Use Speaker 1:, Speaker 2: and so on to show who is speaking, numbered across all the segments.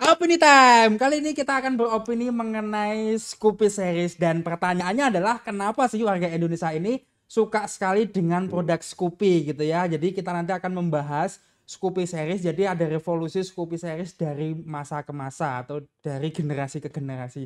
Speaker 1: Opini time. Kali ini kita akan beropini mengenai Scoopy series dan pertanyaannya adalah kenapa sih warga Indonesia ini suka sekali dengan produk Scoopy gitu ya. Jadi kita nanti akan membahas Scoopy series. Jadi ada revolusi Scoopy series dari masa ke masa atau dari generasi ke generasi.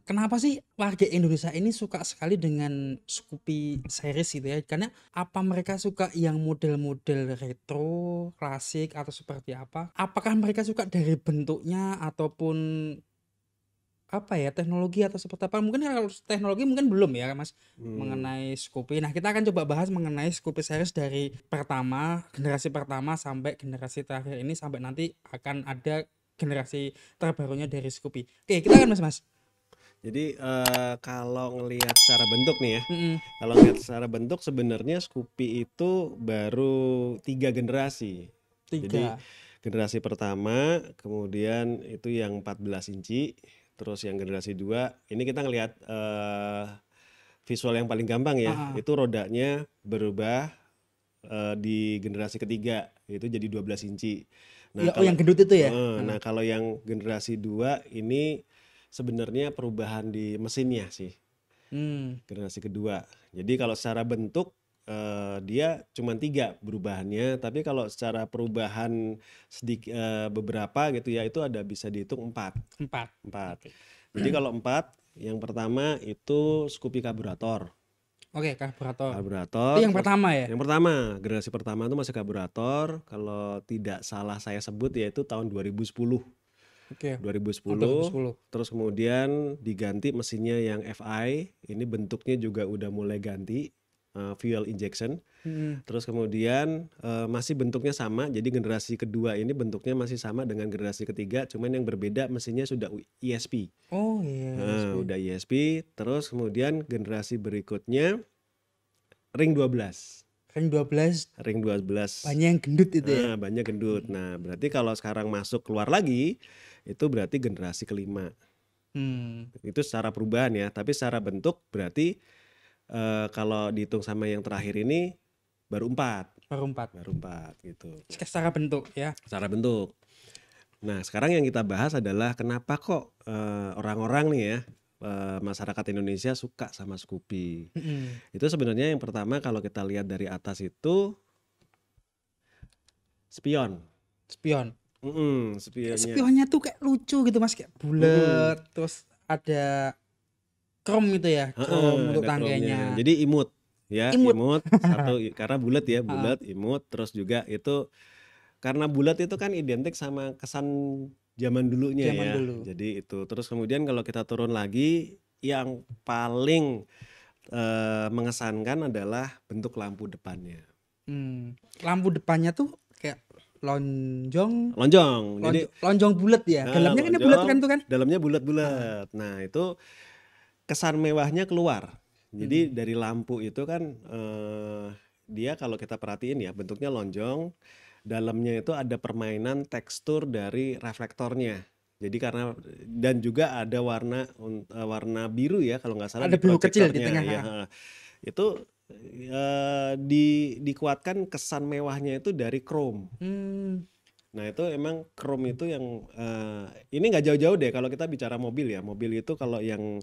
Speaker 1: Kenapa sih warga Indonesia ini suka sekali dengan Scoopy series gitu ya? Karena apa mereka suka yang model-model retro, klasik atau seperti apa? Apakah mereka suka dari bentuknya ataupun apa ya, teknologi atau seperti apa? Mungkin kalau teknologi mungkin belum ya, Mas, mengenai Scoopy. Nah, kita akan coba bahas mengenai Scoopy series dari generasi pertama sampai generasi terakhir ini sampai nanti akan ada generasi terbarunya dari Scoopy. Oke, kita akan Mas.
Speaker 2: Jadi kalau ngelihat secara bentuk nih ya,
Speaker 1: Mm-mm.
Speaker 2: kalau ngelihat secara bentuk sebenarnya Scoopy itu baru 3 generasi. Jadi
Speaker 1: 3.
Speaker 2: generasi pertama, kemudian itu yang 14 inci, terus yang generasi 2, ini kita ngelihat visual yang paling gampang ya,
Speaker 1: Heeh.
Speaker 2: itu rodanya berubah di generasi ketiga, itu jadi 12 inci. Nah
Speaker 1: Ya, oh yang
Speaker 2: kalau
Speaker 1: gendut itu ya?
Speaker 2: nah kalau yang generasi 2 ini sebenarnya perubahan di mesinnya sih,
Speaker 1: Hmm.
Speaker 2: generasi kedua. Jadi kalau secara bentuk dia cuma 3 perubahannya, tapi kalau secara perubahan sedikit beberapa gitu ya, itu ada bisa dihitung 4.
Speaker 1: 4.
Speaker 2: 4.
Speaker 1: Oke.
Speaker 2: Jadi kalau 4, yang pertama itu Scoopy karburator.
Speaker 1: Oke, karburator. Itu
Speaker 2: Karburator,
Speaker 1: yang
Speaker 2: terus
Speaker 1: pertama ya?
Speaker 2: yang pertama, generasi pertama itu masih karburator. Kalau tidak salah saya sebut ya itu tahun 2010.
Speaker 1: Oke.
Speaker 2: 2010,
Speaker 1: 2010.
Speaker 2: terus kemudian diganti mesinnya yang FI, ini bentuknya juga udah mulai ganti, fuel injection.
Speaker 1: Hmm.
Speaker 2: Terus kemudian masih bentuknya sama, jadi generasi kedua ini bentuknya masih sama dengan generasi ketiga, cuman yang berbeda mesinnya sudah ESP.
Speaker 1: Oh iya,
Speaker 2: Nah,
Speaker 1: SP.
Speaker 2: udah ESP, terus kemudian generasi berikutnya ring 12.
Speaker 1: Ring 12
Speaker 2: Ring 12.
Speaker 1: banyak yang gendut itu ya?
Speaker 2: Banyak gendut. Nah, berarti kalau sekarang masuk keluar lagi, itu berarti generasi kelima.
Speaker 1: Hmm.
Speaker 2: Itu secara perubahan ya, tapi secara bentuk berarti kalau dihitung sama yang terakhir ini baru 4.
Speaker 1: Baru 4.
Speaker 2: Baru 4 gitu.
Speaker 1: Secara bentuk ya.
Speaker 2: Secara bentuk. Nah, sekarang yang kita bahas adalah kenapa kok orang-orang nih ya, masyarakat Indonesia suka sama Scoopy.
Speaker 1: Hmm.
Speaker 2: Itu sebenarnya yang pertama kalau kita lihat dari atas itu spion.
Speaker 1: Spion.
Speaker 2: Spionnya.
Speaker 1: Spionnya tuh kayak lucu gitu Mas, kayak bulat, terus ada chrome gitu ya, chrome untuk
Speaker 2: Ada chrome-nya.
Speaker 1: tangkainya.
Speaker 2: Jadi imut ya,
Speaker 1: Imut.
Speaker 2: imut satu karena bulat ya, bulat, imut, terus juga itu karena bulat itu kan identik sama kesan zaman dulunya
Speaker 1: Zaman
Speaker 2: ya.
Speaker 1: dulu.
Speaker 2: Jadi itu. Terus kemudian kalau kita turun lagi, yang paling mengesankan adalah bentuk lampu depannya.
Speaker 1: Lampu depannya tuh kayak lonjong
Speaker 2: Jadi
Speaker 1: lonjong bulat ya. Dalamnya kan bulat kan tuh kan?
Speaker 2: dalamnya bulat-bulat. Nah, itu kesan mewahnya keluar. Jadi dari lampu itu kan dia kalau kita perhatiin ya bentuknya lonjong, dalamnya itu ada permainan tekstur dari reflektornya. Jadi karena dan juga ada warna biru ya kalau nggak salah
Speaker 1: Ada
Speaker 2: di
Speaker 1: biru kecil di
Speaker 2: proyektornya
Speaker 1: tengah.
Speaker 2: ya. Itu dikuatkan kesan mewahnya itu dari chrome. Nah itu emang chrome itu yang ini nggak jauh-jauh deh kalau kita bicara mobil ya. Mobil itu kalau yang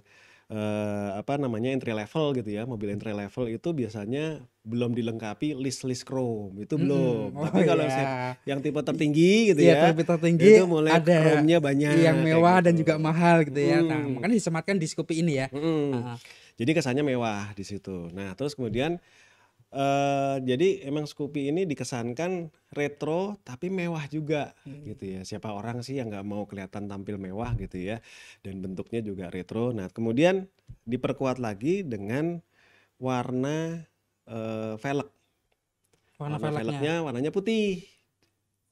Speaker 2: apa namanya entry level gitu ya, mobil entry level itu biasanya belum dilengkapi list chrome, itu belum.
Speaker 1: Oh
Speaker 2: Tapi kalau
Speaker 1: ya.
Speaker 2: yang tipe tertinggi gitu
Speaker 1: Iya,
Speaker 2: ya,
Speaker 1: tipe tertinggi
Speaker 2: itu mulai
Speaker 1: ada
Speaker 2: chrome-nya banyak
Speaker 1: yang
Speaker 2: kayak
Speaker 1: mewah dan
Speaker 2: gitu.
Speaker 1: juga mahal gitu ya. Nah, makanya disematkan di Scoopy ini ya.
Speaker 2: Jadi kesannya mewah di situ. Nah terus kemudian jadi emang Scoopy ini dikesankan retro tapi mewah juga gitu ya. Siapa orang sih yang nggak mau kelihatan tampil mewah gitu ya. Dan bentuknya juga retro. Nah kemudian diperkuat lagi dengan warna velg.
Speaker 1: Warna
Speaker 2: Warna
Speaker 1: velgnya.
Speaker 2: velgnya warnanya putih.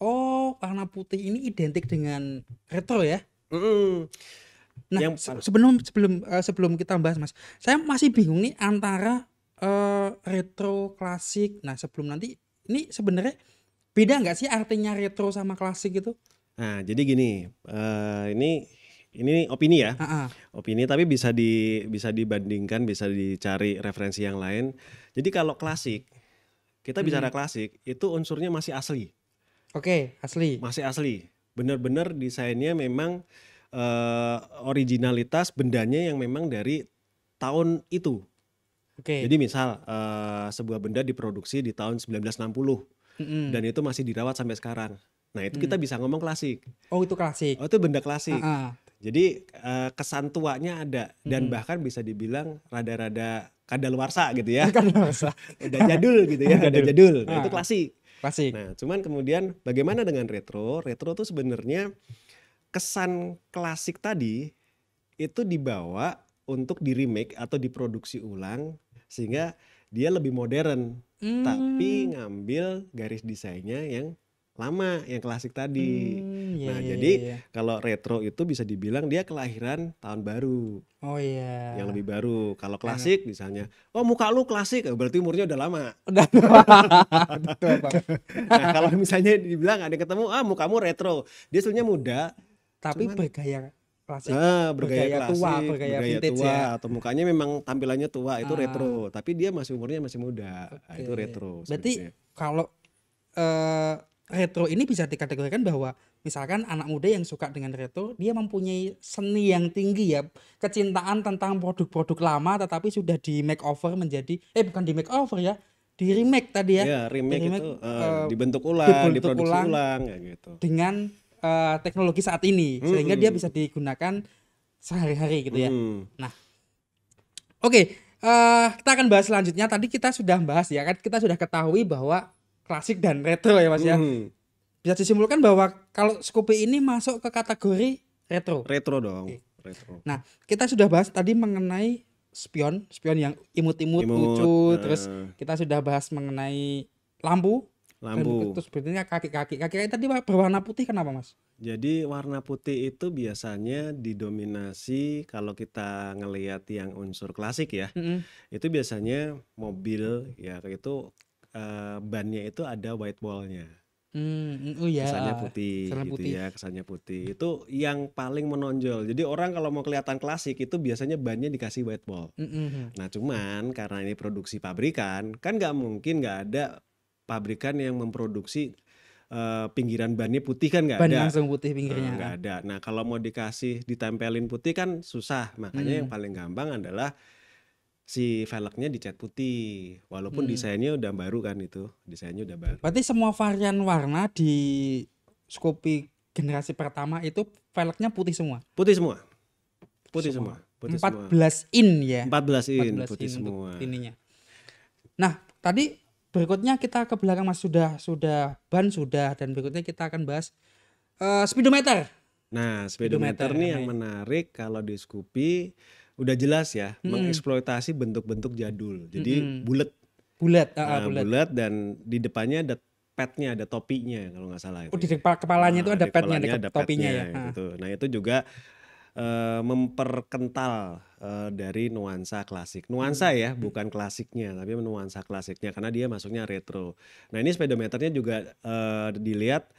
Speaker 1: Oh, warna putih ini identik dengan retro ya. Nah,
Speaker 2: Yang
Speaker 1: sebelum kita bahas Mas, saya masih bingung nih antara retro klasik. Nah, sebelum nanti ini sebenarnya beda nggak sih artinya retro sama klasik itu?
Speaker 2: Nah jadi gini, ini ini opini ya,
Speaker 1: Heeh.
Speaker 2: opini tapi bisa dibandingkan, bisa dicari referensi yang lain. Jadi kalau klasik, kita bicara klasik itu unsurnya masih asli,
Speaker 1: Oke, asli.
Speaker 2: masih asli. Benar-benar desainnya memang originalitas bendanya yang memang dari tahun itu.
Speaker 1: Oke.
Speaker 2: Jadi misal sebuah benda diproduksi di tahun 1960 dan itu masih dirawat sampai sekarang. Nah itu kita bisa ngomong klasik.
Speaker 1: Oh, itu klasik.
Speaker 2: Oh itu benda klasik.
Speaker 1: Heeh.
Speaker 2: Jadi kesan tuanya ada dan bahkan bisa dibilang rada-rada kadaluarsa gitu ya.
Speaker 1: Kan masa.
Speaker 2: Udah jadul gitu ya, udah jadul. Nah itu klasik.
Speaker 1: Klasik.
Speaker 2: Nah cuman kemudian bagaimana dengan retro? Retro tuh sebenarnya kesan klasik tadi itu dibawa untuk di remake atau diproduksi ulang sehingga dia lebih modern tapi ngambil garis desainnya yang lama, yang klasik tadi.
Speaker 1: Iya,
Speaker 2: Nah
Speaker 1: iya,
Speaker 2: jadi
Speaker 1: iya.
Speaker 2: kalau retro itu bisa dibilang dia kelahiran tahun baru,
Speaker 1: Oh iya.
Speaker 2: yang lebih baru. Kalau klasik misalnya, oh muka lu klasik, berarti umurnya udah lama.
Speaker 1: Udah tua. Udah tua banget.
Speaker 2: Nah kalau misalnya dibilang ada yang ketemu, mukamu retro, dia sebenarnya muda,
Speaker 1: Tapi
Speaker 2: cuman
Speaker 1: bergaya klasik.
Speaker 2: bergaya
Speaker 1: tua,
Speaker 2: klasik,
Speaker 1: bergaya
Speaker 2: bergaya
Speaker 1: vintage
Speaker 2: tua,
Speaker 1: ya.
Speaker 2: atau mukanya memang tampilannya tua, itu retro. Tapi dia masih umurnya masih muda, nah, itu
Speaker 1: Oke.
Speaker 2: retro
Speaker 1: Berarti
Speaker 2: sebenarnya.
Speaker 1: kalau retro ini bisa dikategorikan bahwa misalkan anak muda yang suka dengan retro, dia mempunyai seni yang tinggi ya, kecintaan tentang produk-produk lama tetapi sudah di makeover menjadi bukan di makeover ya, di remake tadi ya.
Speaker 2: Ya
Speaker 1: Di
Speaker 2: remake
Speaker 1: remake
Speaker 2: itu dibentuk ulang,
Speaker 1: dibentuk
Speaker 2: diproduksi
Speaker 1: ulang
Speaker 2: ulang, kayak gitu.
Speaker 1: dengan teknologi saat ini sehingga dia bisa digunakan sehari-hari gitu ya. Nah, oke, kita akan bahas selanjutnya. Tadi kita sudah bahas ya kan, kita sudah ketahui bahwa klasik dan retro ya Mas ya. Bisa disimpulkan bahwa kalau Scoopy ini masuk ke kategori retro.
Speaker 2: Retro dong, retro.
Speaker 1: Nah, kita sudah bahas tadi mengenai spion yang imut-imut, lucu. Terus kita sudah bahas mengenai lampu. Terus berikutnya kaki tadi berwarna putih kenapa Mas?
Speaker 2: Jadi warna putih itu biasanya didominasi kalau kita ngelihat yang unsur klasik ya, itu biasanya mobil ya itu bannya itu ada white wall-nya.
Speaker 1: Oh ya.
Speaker 2: Kesannya putih
Speaker 1: Kesannya
Speaker 2: gitu
Speaker 1: putih.
Speaker 2: ya, kesannya putih. Itu yang paling menonjol. Jadi orang kalau mau kelihatan klasik itu biasanya bannya dikasih white wall. Nah cuman karena ini produksi pabrikan, kan nggak ada pabrikan yang memproduksi pinggiran bannya putih kan nggak
Speaker 1: Ban
Speaker 2: ada.
Speaker 1: langsung putih pinggirnya.
Speaker 2: Nggak ada. Nah kalau mau ditempelin putih kan susah. Makanya yang paling gampang adalah si velgnya dicat putih. Walaupun desainnya udah baru kan itu, desainnya udah baru.
Speaker 1: Berarti semua varian warna di Scoopy generasi pertama itu velgnya putih semua.
Speaker 2: Putih semua. Putih semua. Putih
Speaker 1: 14
Speaker 2: semua.
Speaker 1: in ya.
Speaker 2: 14 in
Speaker 1: 14
Speaker 2: putih
Speaker 1: in
Speaker 2: semua.
Speaker 1: untuk ininya. Nah, tadi berikutnya kita ke belakang Mas, sudah ban sudah, dan berikutnya kita akan bahas speedometer.
Speaker 2: Nah, speedometer nih yang menarik kalau di Scoopy udah jelas ya, mengeksploitasi bentuk-bentuk jadul. Jadi bulat. Bulat dan di depannya ada padnya, ada topinya kalau nggak salah itu.
Speaker 1: Oh, di kepalanya itu ada padnya, ada topinya ya.
Speaker 2: Gitu. Nah, itu juga memperkental dari nuansa klasik. Nuansa ya, bukan klasiknya, tapi nuansa klasiknya karena dia masuknya retro. Nah, ini speedometernya juga dilihat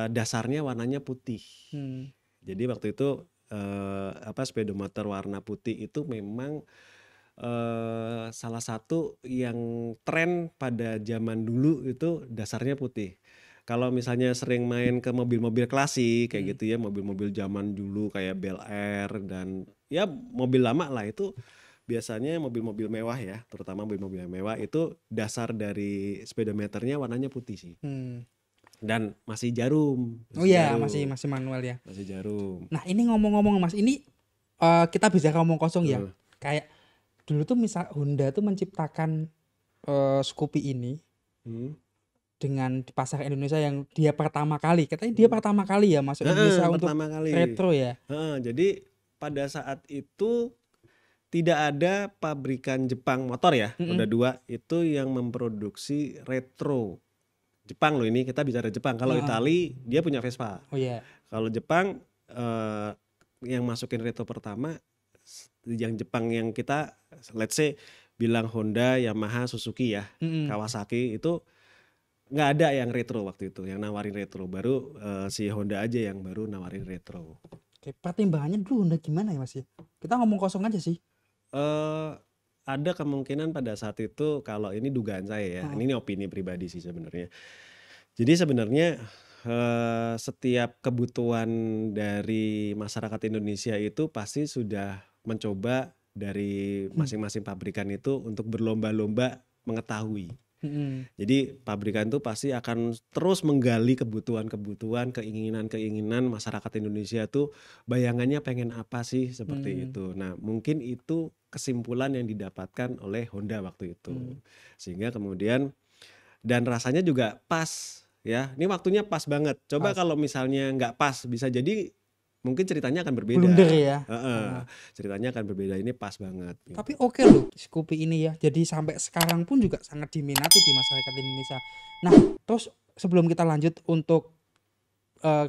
Speaker 2: dasarnya warnanya putih. Jadi waktu itu speedometer warna putih itu memang salah satu yang tren pada zaman dulu itu dasarnya putih. Kalau misalnya sering main ke mobil-mobil klasik kayak gitu ya, mobil-mobil zaman dulu kayak Bel Air dan ya mobil lama lah, itu biasanya mobil-mobil mewah ya, terutama mobil-mobil mewah itu dasar dari speedometernya warnanya putih sih. Dan masih jarum.
Speaker 1: Oh iya, masih manual ya.
Speaker 2: Masih jarum.
Speaker 1: Nah, ini ngomong-ngomong Mas, ini kita bisa ngomong kosong ya. Kayak dulu tuh misal Honda tuh menciptakan Scoopy ini dengan di pasar Indonesia yang dia pertama kali, katanya dia pertama kali ya masuk Indonesia untuk retro ya.
Speaker 2: Jadi pada saat itu tidak ada pabrikan Jepang motor ya, Honda 2 itu yang memproduksi retro. Jepang loh, ini kita bicara Jepang. Kalau Itali dia punya Vespa.
Speaker 1: Oh iya.
Speaker 2: Kalau Jepang yang masukin retro pertama, yang Jepang yang kita let's say bilang Honda, Yamaha, Suzuki ya, Kawasaki itu nggak ada yang retro waktu itu, yang nawarin retro. Baru si Honda aja yang baru nawarin retro.
Speaker 1: Oke, pertimbangannya dulu Honda gimana ya Mas ya? Kita ngomong kosong aja sih.
Speaker 2: Eh, ada kemungkinan pada saat itu kalau ini dugaan saya ya,
Speaker 1: Heeh.
Speaker 2: ini opini pribadi sih sebenarnya. Jadi sebenarnya setiap kebutuhan dari masyarakat Indonesia itu pasti sudah mencoba dari
Speaker 1: Hmm.
Speaker 2: masing-masing pabrikan itu untuk berlomba-lomba mengetahui.
Speaker 1: Mm-mm.
Speaker 2: Jadi pabrikan itu pasti akan terus menggali kebutuhan-kebutuhan, keinginan-keinginan masyarakat Indonesia tuh bayangannya pengen apa sih seperti
Speaker 1: Hmm.
Speaker 2: itu. Nah, mungkin itu kesimpulan yang didapatkan oleh Honda waktu itu.
Speaker 1: Hmm.
Speaker 2: Sehingga kemudian dan rasanya juga pas ya. Ini waktunya pas banget. Coba
Speaker 1: Pas.
Speaker 2: kalau misalnya nggak pas bisa jadi mungkin ceritanya akan
Speaker 1: Blunder
Speaker 2: berbeda.
Speaker 1: ya.
Speaker 2: Heeh,
Speaker 1: Heeh.
Speaker 2: ceritanya akan berbeda. Ini pas banget
Speaker 1: Tapi
Speaker 2: gitu.
Speaker 1: oke loh Scoopy ini ya. Jadi sampai sekarang pun juga sangat diminati di masyarakat Indonesia. Nah, terus sebelum kita lanjut untuk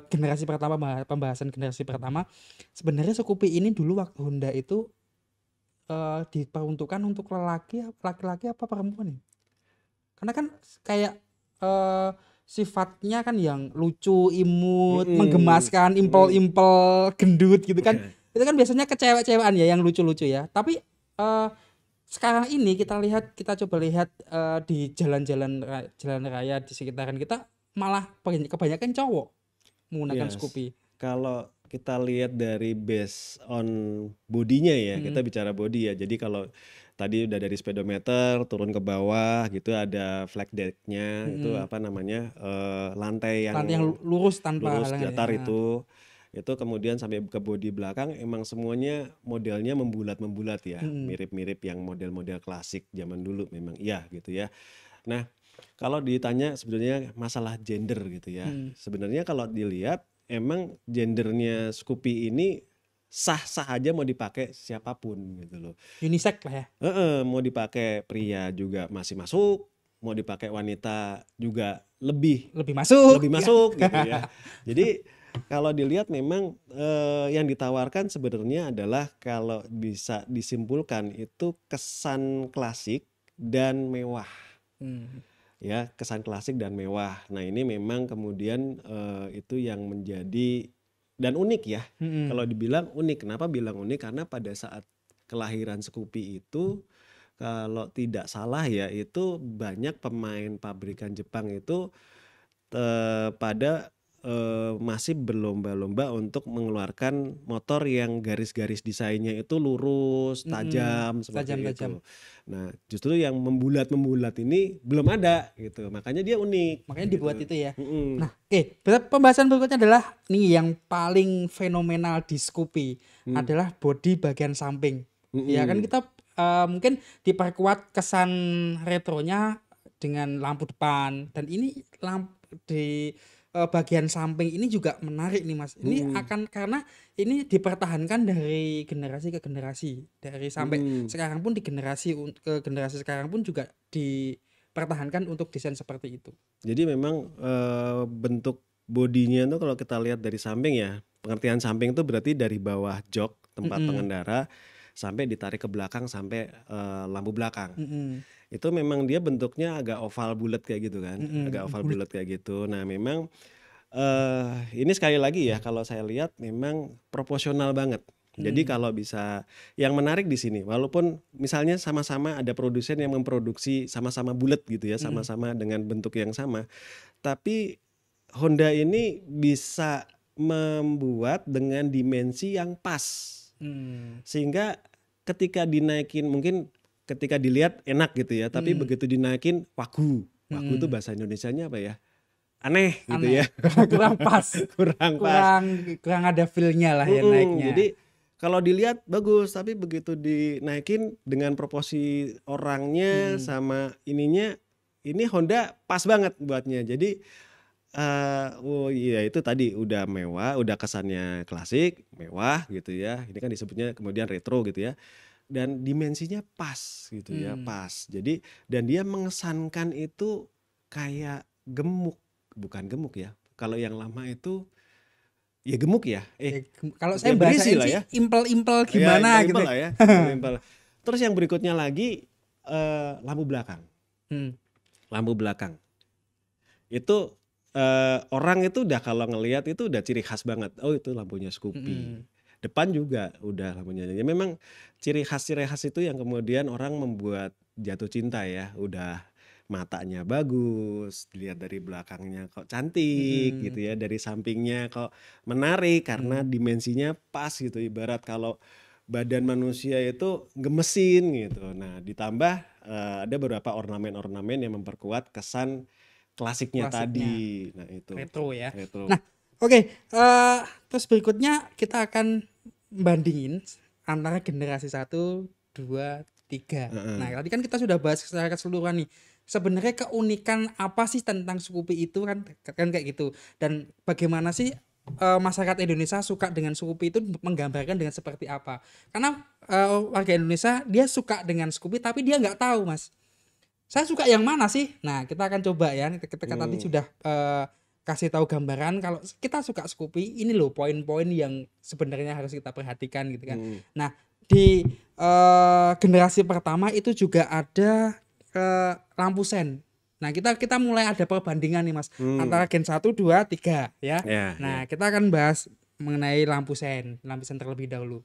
Speaker 1: generasi pertama, pembahasan generasi pertama, sebenarnya Scoopy ini dulu waktu Honda itu diperuntukkan untuk laki-laki apa perempuan ya? Karena kan kayak eh, sifatnya kan yang lucu, imut,
Speaker 2: Mm-mm,
Speaker 1: menggemaskan,
Speaker 2: mm-mm.
Speaker 1: impel-impel, gendut gitu kan. Itu kan biasanya ke cewek-cewekan ya yang lucu-lucu ya. Tapi eh, sekarang ini kita coba lihat di jalan raya di sekitaran kita malah kebanyakan cowok menggunakan
Speaker 2: Yes.
Speaker 1: Scoopy.
Speaker 2: Kalau kita lihat dari based on bodinya ya, kita
Speaker 1: Mm-mm.
Speaker 2: bicara body ya. Jadi kalau tadi udah dari speedometer turun ke bawah gitu ada flag decknya itu
Speaker 1: Mm-mm.
Speaker 2: apa namanya lantai yang
Speaker 1: Lantai yang lurus tanpa
Speaker 2: lurus
Speaker 1: halangan ya.
Speaker 2: datar itu kemudian sampai ke bodi belakang emang semuanya modelnya membulat-membulat ya,
Speaker 1: Mm-mm.
Speaker 2: mirip-mirip yang model-model klasik zaman dulu memang iya gitu ya. Nah, kalau ditanya sebenarnya masalah gender gitu ya.
Speaker 1: Mm.
Speaker 2: Sebenarnya kalau dilihat emang gendernya Scoopy ini sah-sah aja mau dipakai siapapun gitu loh.
Speaker 1: Unisex lah ya.
Speaker 2: Mau dipakai pria juga masih masuk, mau dipakai wanita juga lebih
Speaker 1: Lebih masuk
Speaker 2: lebih
Speaker 1: ya.
Speaker 2: masuk gitu ya. Jadi kalau dilihat memang yang ditawarkan sebenarnya adalah kalau bisa disimpulkan itu kesan klasik dan mewah.
Speaker 1: Hmm.
Speaker 2: Ya, kesan klasik dan mewah. Nah, ini memang kemudian itu yang menjadi dan unik ya.
Speaker 1: Mm-mm.
Speaker 2: Kalau dibilang unik, kenapa bilang unik? Karena pada saat kelahiran Scoopy itu kalau tidak salah ya, itu banyak pemain pabrikan Jepang itu pada masih berlomba-lomba untuk mengeluarkan motor yang garis-garis desainnya itu lurus,
Speaker 1: Mm-mm.
Speaker 2: tajam seperti
Speaker 1: Tajam-tajam.
Speaker 2: itu. Nah, justru yang membulat-membulat ini belum ada gitu. Makanya dia unik
Speaker 1: Makanya dibuat
Speaker 2: gitu.
Speaker 1: itu ya.
Speaker 2: Mm-mm.
Speaker 1: Nah, pembahasan berikutnya adalah nih yang paling fenomenal di Scoopy
Speaker 2: Mm.
Speaker 1: adalah bodi bagian samping. Ya kan
Speaker 2: Mm-mm.
Speaker 1: kita mungkin diperkuat kesan retronya dengan lampu depan dan ini lampu di bagian samping ini juga menarik nih Mas. Ini
Speaker 2: Mm-mm.
Speaker 1: akan karena ini dipertahankan dari generasi ke generasi, dari sampai
Speaker 2: Mm-mm.
Speaker 1: sekarang pun ke generasi sekarang pun juga dipertahankan untuk desain seperti itu.
Speaker 2: Jadi memang bentuk bodinya tuh kalau kita lihat dari samping ya, pengertian samping itu berarti dari bawah jok tempat
Speaker 1: Mm-mm.
Speaker 2: pengendara sampai ditarik ke belakang sampai lampu belakang.
Speaker 1: Mm-mm.
Speaker 2: Itu memang dia bentuknya agak oval bulat kayak gitu kan, agak oval
Speaker 1: Bulat.
Speaker 2: bulat kayak gitu. Nah, memang ini sekali lagi ya kalau saya lihat memang proporsional banget. Jadi kalau bisa yang menarik di sini walaupun misalnya sama-sama ada produsen yang memproduksi sama-sama bulat gitu ya, sama-sama dengan bentuk yang sama, tapi Honda ini bisa membuat dengan dimensi yang pas. Sehingga ketika dinaikin mungkin ketika dilihat enak gitu ya, tapi begitu dinaikin wagu. Wagu itu bahasa Indonesianya apa ya? Aneh gitu ya.
Speaker 1: Aneh, kurang pas,
Speaker 2: Kurang pas.
Speaker 1: kurang ada feel-nya lah ya naiknya.
Speaker 2: Jadi kalau dilihat bagus, tapi begitu dinaikin dengan proporsi orangnya sama ininya, ini Honda pas banget buatnya. Jadi oh iya itu tadi udah mewah, udah kesannya klasik, mewah gitu ya. Ini kan disebutnya kemudian retro gitu ya. Dan dimensinya pas gitu ya, pas. Jadi dan dia mengesankan itu kayak gemuk, bukan gemuk ya. Kalau yang lama itu ya gemuk ya.
Speaker 1: Kalau
Speaker 2: Ya
Speaker 1: saya
Speaker 2: berisi
Speaker 1: bahasain
Speaker 2: lah
Speaker 1: sih
Speaker 2: ya.
Speaker 1: impel-impel
Speaker 2: Ya
Speaker 1: gimana gitu.
Speaker 2: impel-impel lah ya, impel-impel. Terus yang berikutnya lagi lampu belakang. Lampu belakang. Itu orang itu udah kalau ngelihat itu udah ciri khas banget. Oh itu lampunya Scoopy.
Speaker 1: Mhm.
Speaker 2: Depan juga udah lampunya. Ya memang ciri khas itu yang kemudian orang membuat jatuh cinta ya. Udah matanya bagus, dilihat dari belakangnya kok cantik gitu
Speaker 1: Mhm.
Speaker 2: ya, dari sampingnya kok menarik karena
Speaker 1: Mhm.
Speaker 2: dimensinya pas gitu. Ibarat kalau badan manusia itu gemesin gitu. Nah, ditambah ada beberapa ornamen-ornamen yang memperkuat kesan klasiknya
Speaker 1: Klasiknya,
Speaker 2: tadi. Nah, itu
Speaker 1: retro ya.
Speaker 2: retro.
Speaker 1: Nah, oke, terus berikutnya kita akan bandingin antara generasi 1, 2, 3.
Speaker 2: Heeh.
Speaker 1: Nah, tadi kan kita sudah bahas secara keseluruhan nih. Sebenarnya keunikan apa sih tentang Scoopy itu kan kan kayak gitu. Dan bagaimana sih masyarakat Indonesia suka dengan Scoopy itu menggambarkan dengan seperti apa? Karena warga Indonesia dia suka dengan Scoopy tapi dia nggak tahu, Mas. Saya suka yang mana sih? Nah, kita akan coba ya. Ketika tadi
Speaker 2: Hmm.
Speaker 1: sudah kasih tahu gambaran kalau kita suka Scoopy, ini loh poin-poin yang sebenarnya harus kita perhatikan gitu kan.
Speaker 2: Hmm.
Speaker 1: Nah, di generasi pertama itu juga ada lampu sen. Nah, kita mulai ada perbandingan nih, Mas,
Speaker 2: Hmm.
Speaker 1: antara Gen 1, 2, 3 ya.
Speaker 2: Ya, ya.
Speaker 1: Nah, kita akan bahas mengenai lampu sen terlebih dahulu.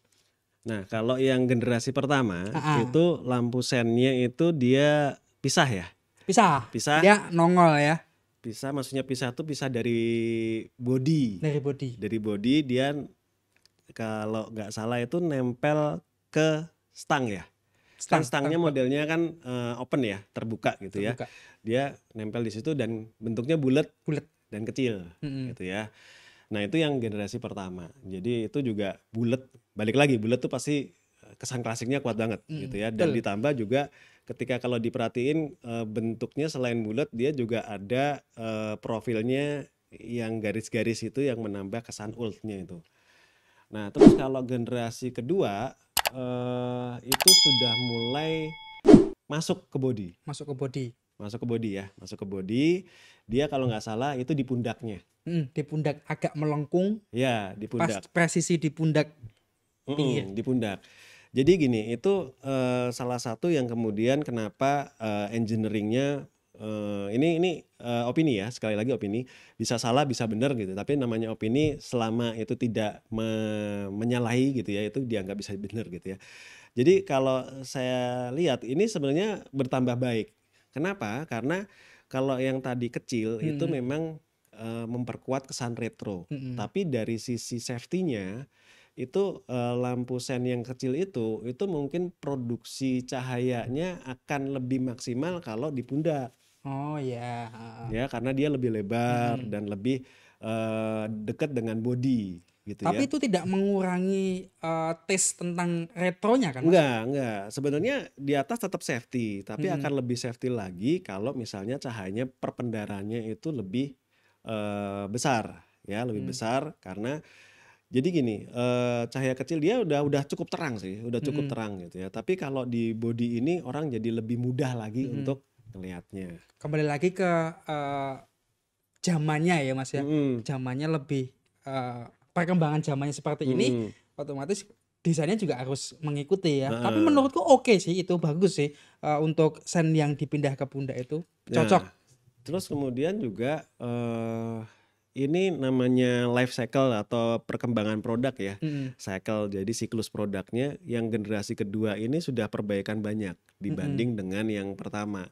Speaker 2: Nah, kalau yang generasi pertama
Speaker 1: Ah,
Speaker 2: itu lampu sennya itu dia pisah ya.
Speaker 1: pisah.
Speaker 2: Pisah,
Speaker 1: Dia nongol ya
Speaker 2: pisah maksudnya pisah tuh pisah dari body.
Speaker 1: dari body.
Speaker 2: Dari body dia kalau nggak salah itu nempel ke stang ya. Kan
Speaker 1: Stang
Speaker 2: stangnya
Speaker 1: bak
Speaker 2: modelnya kan open ya, terbuka gitu ya.
Speaker 1: terbuka,
Speaker 2: Dia nempel di situ dan bentuknya bulat
Speaker 1: bulat.
Speaker 2: dan kecil
Speaker 1: Mhm.
Speaker 2: gitu ya. Nah, itu yang generasi pertama. Jadi itu juga bulat, balik lagi bulat tuh pasti kesan klasiknya kuat banget gitu ya. Dan
Speaker 1: Betul.
Speaker 2: ditambah juga ketika kalau diperhatiin bentuknya selain bulat dia juga ada profilnya yang garis-garis itu yang menambah kesan old-nya itu. Nah, terus kalau generasi kedua itu sudah mulai masuk ke body.
Speaker 1: Masuk ke body.
Speaker 2: Masuk ke body ya, masuk ke body. Dia kalau nggak salah itu di pundaknya.
Speaker 1: Di pundak agak melengkung,
Speaker 2: Ya, di
Speaker 1: pas
Speaker 2: pundak.
Speaker 1: presisi di pundak tinggi ya?
Speaker 2: Di pundak. Jadi gini, itu salah satu yang kemudian kenapa engineering-nya ini opini ya, sekali lagi opini, bisa salah bisa benar gitu. Tapi namanya opini selama itu tidak menyalahi gitu ya, itu dianggap bisa benar gitu ya. Jadi kalau saya lihat ini sebenarnya bertambah baik. Kenapa? Karena kalau yang tadi kecil itu
Speaker 1: Mhm.
Speaker 2: memang memperkuat kesan retro.
Speaker 1: Mhm.
Speaker 2: Tapi dari sisi safety-nya itu lampu sen yang kecil itu mungkin produksi cahayanya akan lebih maksimal kalau di pundak.
Speaker 1: Oh ya, heeh.
Speaker 2: Ya, karena dia lebih lebar
Speaker 1: Mhm.
Speaker 2: dan lebih dekat dengan body gitu
Speaker 1: Tapi
Speaker 2: ya.
Speaker 1: itu tidak mengurangi taste tentang retronya kan, Mas?
Speaker 2: Enggak. Sebenarnya di atas tetap safety, tapi
Speaker 1: Mhm.
Speaker 2: akan lebih safety lagi kalau misalnya cahayanya perpendarannya itu lebih besar ya, lebih
Speaker 1: Mhm.
Speaker 2: besar karena jadi gini, cahaya kecil dia udah cukup terang sih, udah cukup
Speaker 1: Mhm.
Speaker 2: terang gitu ya. Tapi kalau di body ini orang jadi lebih mudah lagi
Speaker 1: Mhm.
Speaker 2: untuk ngelihatnya.
Speaker 1: Kembali lagi ke zamannya ya, Mas ya.
Speaker 2: Mhm.
Speaker 1: Zamannya lebih perkembangan zamannya seperti ini,
Speaker 2: Mhm.
Speaker 1: otomatis desainnya juga harus mengikuti ya. Tapi
Speaker 2: Heeh.
Speaker 1: menurutku oke sih, itu bagus sih untuk sen yang dipindah ke pundak itu cocok.
Speaker 2: Nah, terus kemudian juga ini namanya life cycle atau perkembangan produk ya.
Speaker 1: Mhm.
Speaker 2: Cycle, jadi siklus produknya yang generasi kedua ini sudah perbaikan banyak
Speaker 1: Mhm.
Speaker 2: dibanding dengan yang pertama.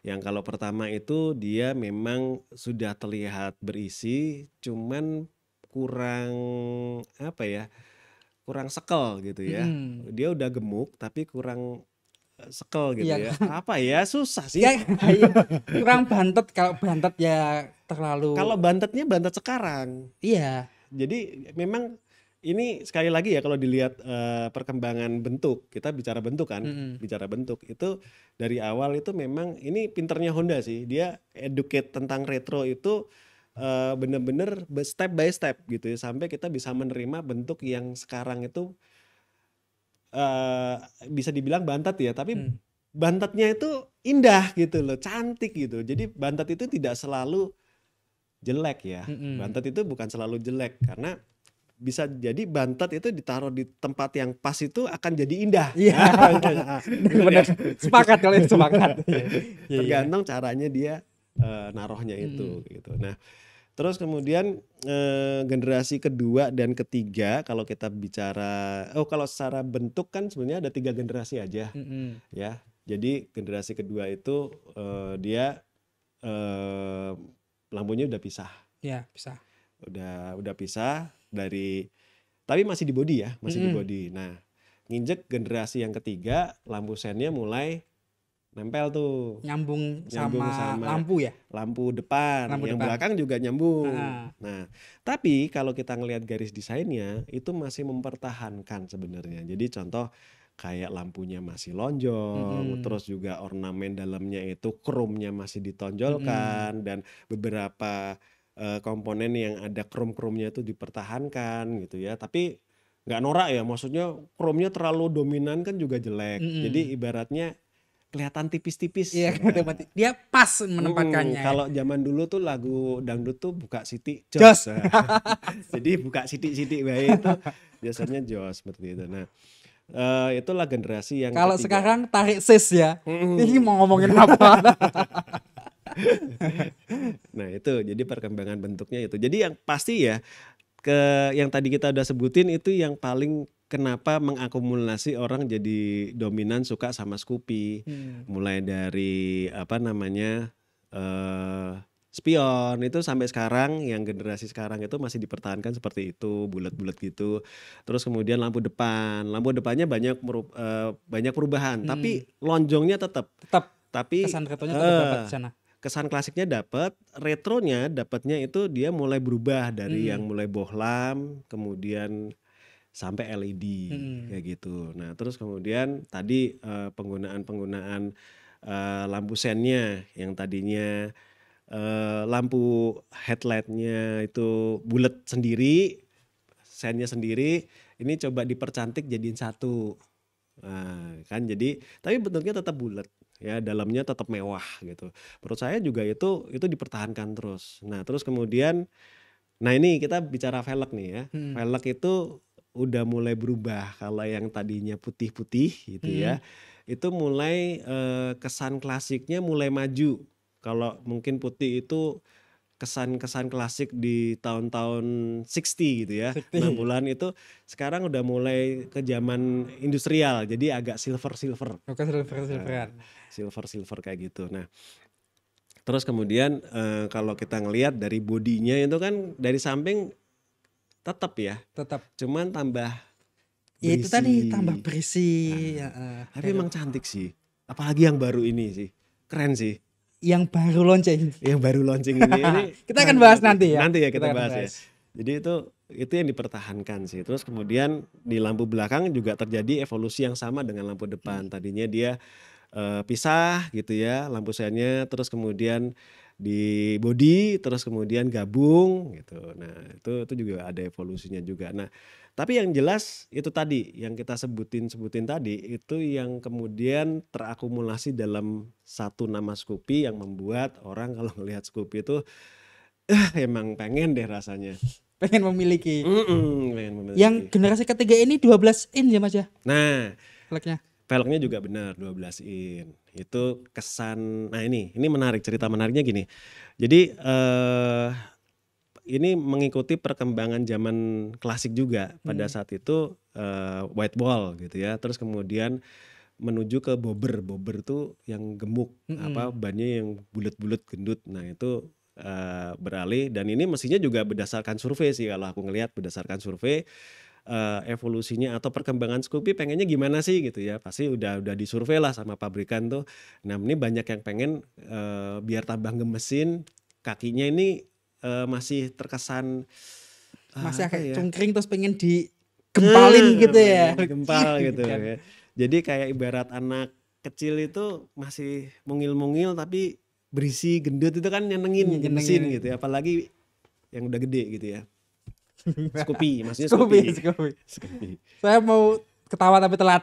Speaker 2: Yang kalau pertama itu dia memang sudah terlihat berisi, cuman kurang apa ya, kurang sekel gitu ya.
Speaker 1: Mhm.
Speaker 2: Dia udah gemuk tapi kurang sekel gitu
Speaker 1: Iya,
Speaker 2: ya. Apa ya, susah
Speaker 1: ya
Speaker 2: sih.
Speaker 1: iya, kurang bantet, kalau bantet ya terlalu
Speaker 2: Kalau bantetnya bantet sekarang.
Speaker 1: iya.
Speaker 2: Jadi memang ini sekali lagi ya kalau dilihat perkembangan bentuk, kita bicara bentuk kan,
Speaker 1: Mhm.
Speaker 2: bicara bentuk itu dari awal itu memang ini pinternya Honda sih. Dia educate tentang retro itu bener-bener step by step gitu ya sampai kita bisa menerima bentuk yang sekarang itu eh, bisa dibilang bantet ya, tapi
Speaker 1: Mhm.
Speaker 2: bantetnya itu indah gitu loh, cantik gitu. Jadi bantet itu tidak selalu jelek ya.
Speaker 1: Mhm.
Speaker 2: Bantet itu bukan selalu jelek karena bisa jadi bantet itu ditaruh di tempat yang pas itu akan jadi indah.
Speaker 1: Iya, iya, iya.
Speaker 2: Bener
Speaker 1: Bener,
Speaker 2: ya?
Speaker 1: sepakat kalau itu sepakat. Iya, iya, iya.
Speaker 2: Tergantung caranya dia naruhnya itu
Speaker 1: Mhm.
Speaker 2: gitu. Nah, Terus kemudian generasi kedua dan ketiga kalau kita bicara, kalau secara bentuk kan sebenarnya ada 3 generasi aja
Speaker 1: Mm-mm.
Speaker 2: ya. Jadi generasi kedua itu dia lampunya udah pisah,
Speaker 1: Ya, bisa.
Speaker 2: udah pisah dari, tapi masih di body ya, masih di
Speaker 1: Mm-mm.
Speaker 2: body. Nah, nginjek generasi yang ketiga, lampu sennya mulai nempel tuh,
Speaker 1: Nyambung
Speaker 2: nyambung
Speaker 1: sama
Speaker 2: sama
Speaker 1: lampu ya,
Speaker 2: lampu depan,
Speaker 1: lampu
Speaker 2: yang
Speaker 1: depan.
Speaker 2: belakang juga nyambung.
Speaker 1: Ah,
Speaker 2: Nah, tapi kalau kita ngelihat garis desainnya itu masih mempertahankan sebenarnya. Jadi contoh kayak lampunya masih lonjong,
Speaker 1: mm-mm.
Speaker 2: terus juga ornamen dalamnya itu chrome-nya masih
Speaker 1: Mm-mm.
Speaker 2: ditonjolkan, dan beberapa komponen yang ada chrome-chrome-nya itu dipertahankan gitu ya. Tapi nggak norak ya, maksudnya chrome-nya terlalu dominan kan juga jelek. Jadi
Speaker 1: Mm-mm.
Speaker 2: ibaratnya kelihatan tipis-tipis.
Speaker 1: Iya, udah
Speaker 2: Nah,
Speaker 1: mati. Dia pas menempatkannya ya.
Speaker 2: kalau zaman dulu tuh lagu dangdut tuh buka siti jos.
Speaker 1: Jos.
Speaker 2: Nah, jadi buka siti-siti baik itu biasanya jos seperti itu. Nah, itulah generasi yang
Speaker 1: Kalau
Speaker 2: ketiga.
Speaker 1: sekarang tarik sis ya. Ini
Speaker 2: Mm.
Speaker 1: mau ngomongin apa?
Speaker 2: Nah, itu jadi perkembangan bentuknya itu. Jadi yang pasti ya, yang tadi kita udah sebutin itu yang paling kenapa mengakumulasi orang jadi dominan suka sama Scoopy.
Speaker 1: Hmm.
Speaker 2: Mulai dari apa namanya, spion itu sampai sekarang, yang generasi sekarang itu masih dipertahankan seperti itu, bulat-bulat gitu. Terus kemudian lampu depannya banyak perubahan,
Speaker 1: Hmm.
Speaker 2: tapi lonjongnya tetap.
Speaker 1: Tetap
Speaker 2: Tapi
Speaker 1: kesan retronya tetap dapat di sana.
Speaker 2: kesan klasiknya dapat, retronya dapatnya itu dia mulai berubah dari yang
Speaker 1: Mm-mm.
Speaker 2: mulai bohlam, kemudian sampai LED
Speaker 1: Mm-mm.
Speaker 2: kayak gitu. Nah, terus kemudian tadi penggunaan lampu sennya yang tadinya lampu headlightnya itu bulat sendiri, sennya sendiri, ini coba dipercantik jadiin satu. Nah, kan jadi tapi bentuknya tetap bulat ya, dalamnya tetap mewah gitu. Menurut saya juga itu dipertahankan terus. Nah, terus kemudian, nah ini kita bicara velg nih ya.
Speaker 1: Mm-mm.
Speaker 2: Velg itu udah mulai berubah. Kalau yang tadinya putih-putih gitu
Speaker 1: Mm-mm.
Speaker 2: ya, itu mulai kesan klasiknya mulai maju. Kalau mungkin putih itu kesan-kesan klasik di tahun-tahun 60 gitu ya,
Speaker 1: Sekti.
Speaker 2: 60-an itu sekarang udah mulai ke zaman industrial, jadi agak silver-silver.
Speaker 1: Bukan silver-silveran.
Speaker 2: Silver-silver kayak gitu. Nah, terus kemudian kalau kita ngelihat dari bodinya itu kan dari samping tetap ya,
Speaker 1: Tetap.
Speaker 2: cuman tambah
Speaker 1: Ya itu tadi tambah
Speaker 2: berisi.
Speaker 1: berisi. Ya,
Speaker 2: Tapi emang cantik sih, apalagi yang baru ini sih, keren sih.
Speaker 1: yang baru launching.
Speaker 2: Yang baru launching ini
Speaker 1: Kita akan
Speaker 2: keren
Speaker 1: bahas
Speaker 2: banget.
Speaker 1: nanti ya.
Speaker 2: Nanti ya kita
Speaker 1: Kita akan
Speaker 2: bahas ya.
Speaker 1: bahas.
Speaker 2: Jadi itu yang dipertahankan sih. Terus kemudian di lampu belakang juga terjadi evolusi yang sama dengan lampu depan. Tadinya dia pisah gitu ya lampu sennya, terus kemudian di body, terus kemudian gabung gitu. Nah, itu juga ada evolusinya juga. Nah, tapi yang jelas itu tadi yang kita sebutin tadi itu yang kemudian terakumulasi dalam satu nama Scoopy yang membuat orang kalau ngelihat Scoopy itu emang pengen deh rasanya.
Speaker 1: Pengen memiliki.
Speaker 2: Pengen
Speaker 1: Yang
Speaker 2: memiliki.
Speaker 1: generasi ketiga ini 12 in ya Mas ya?
Speaker 2: Nah,
Speaker 1: Velgnya.
Speaker 2: velgnya juga benar 12 in. Itu kesan. Nah, ini menarik, cerita menariknya gini. Jadi ini mengikuti perkembangan zaman klasik juga. Pada saat itu white wall gitu ya. Terus kemudian menuju ke bobber. Bobber tuh yang gemuk, apa bannya yang bulat-bulat gendut. Nah, itu beralih, dan ini mestinya juga berdasarkan survei sih kalau aku ngelihat, berdasarkan survei evolusinya atau perkembangan Scoopy pengennya gimana sih gitu ya. Pasti udah disurvei lah sama pabrikan tuh. Nah, ini banyak yang pengen biar tambah gemesin, kakinya ini masih terkesan
Speaker 1: Masih
Speaker 2: apa
Speaker 1: agak
Speaker 2: ya?
Speaker 1: cungkring terus pengen digempalin gitu ya.
Speaker 2: Pengen gempal gitu
Speaker 1: Kan.
Speaker 2: ya. Jadi kayak ibarat anak kecil itu masih mungil-mungil tapi berisi gendut itu kan nyenengin, gemesin
Speaker 1: Nyenengin.
Speaker 2: gitu ya. Apalagi yang udah gede gitu ya. Scoopy, maksudnya
Speaker 1: Scoopy.
Speaker 2: Scoopy.
Speaker 1: Saya mau ketawa tapi telat.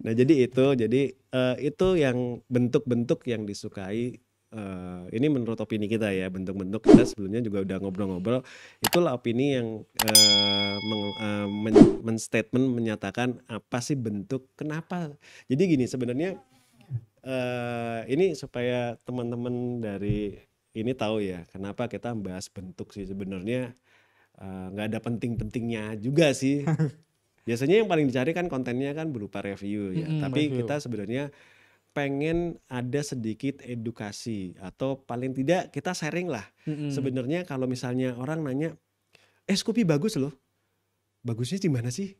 Speaker 2: Nah, jadi itu yang bentuk-bentuk yang disukai. Ini menurut opini kita ya, bentuk-bentuk kita sebelumnya juga udah ngobrol-ngobrol. Itulah opini yang men-statement menyatakan apa sih bentuk, kenapa. Jadi gini sebenarnya, ini supaya teman-teman dari ini tahu ya kenapa kita membahas bentuk sih sebenarnya, nggak ada penting-pentingnya juga sih. Biasanya yang paling dicari kan kontennya kan berupa review ya, tapi
Speaker 1: Review.
Speaker 2: kita sebenarnya pengen ada sedikit edukasi atau paling tidak kita sharing lah. Sebenarnya kalau misalnya orang nanya, Scoopy bagus loh, bagusnya di mana sih?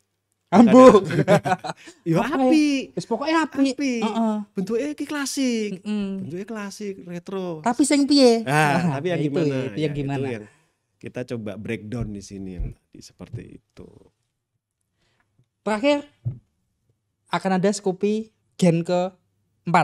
Speaker 1: Ambu.
Speaker 2: Ya
Speaker 1: Oke.
Speaker 2: api,
Speaker 1: Wis pokoknya api.
Speaker 2: api,
Speaker 1: Heeh.
Speaker 2: bentuknya ki klasik,
Speaker 1: Mm-mm.
Speaker 2: bentuknya klasik, retro.
Speaker 1: Tapi sing piye?
Speaker 2: Tapi yang
Speaker 1: Ya itu ya,
Speaker 2: gimana?
Speaker 1: itu
Speaker 2: Ya
Speaker 1: yang
Speaker 2: itu
Speaker 1: gimana?
Speaker 2: yang kita coba breakdown di sini yang tadi seperti itu.
Speaker 1: Terakhir akan ada Scoopy Gen ke-4.